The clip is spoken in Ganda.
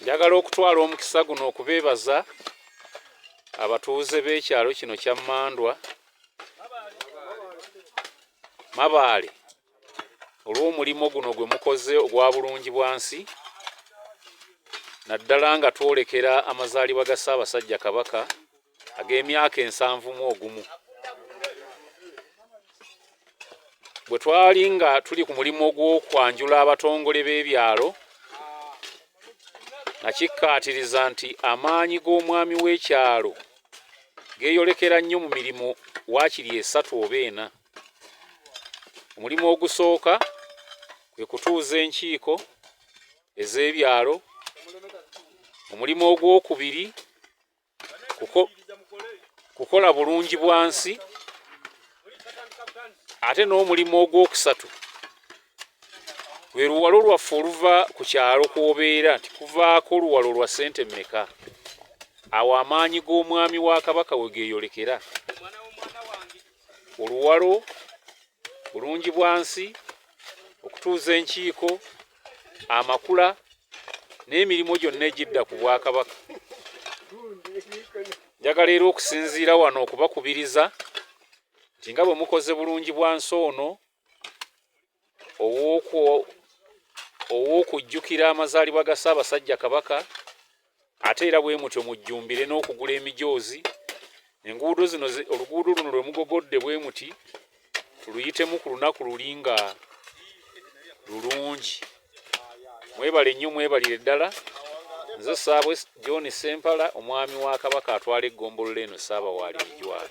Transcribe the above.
Njagala okutwala omukisa guno okubeebaza abatuuze b'ekyalo kino kya Mandwa Mabaale olw'omulimu guno gwe mukoze ogwa bulungi bwansi, naddala nga twolekera amazaalibwa ga Ssaabasajja Kabaka ag'emyaka 71. Bwe twali nga tuli ku mulimu ogw'okwanjula abatongole b'ebyalo, nakikkaatiriza nti amaanyi g'omwami w'ekyalo geeyolekera nnyo mu mirimu waakiri 3 oba 4. Omulimu ogusooka kwe kutuuza enkiiko ez'ebyalo. Omulimu ogwokubiri kukola bulungi bwansi, ate n'omulimu ogwokusatu lwe luwalo lwaffe oluva ku kyalo kw'obeera nti kuvaako luwalo lwa ssente mmeka. Awo amaanyi g'omwami wa Kabaka we geeyolekera. Oluwalo, bulungi bwansi, okutuuza enkiiko, amakula n'emirimu gyonna egidda ku Bwakabaka. Njagala era okusinziira wano okubakubiriza nti nga bwe mukoze bulungi bwansi ono ow'okujjukira amazaalibwa ga Ssaabasajja Kabaka, ate era bwe mutyo mujjumbire n'okugula emijoozi. Enguudo zino, oluguudo luno lwe mugogodde bwe muti tuluyitemu ku lunaku luli nga lulungi. Mwebale nnyo, mwebalire ddala. Nze Ssaabwe John Ssempala, omwami wa Kabaka atwala eggombolola eno Ssaabawaali Mijwala.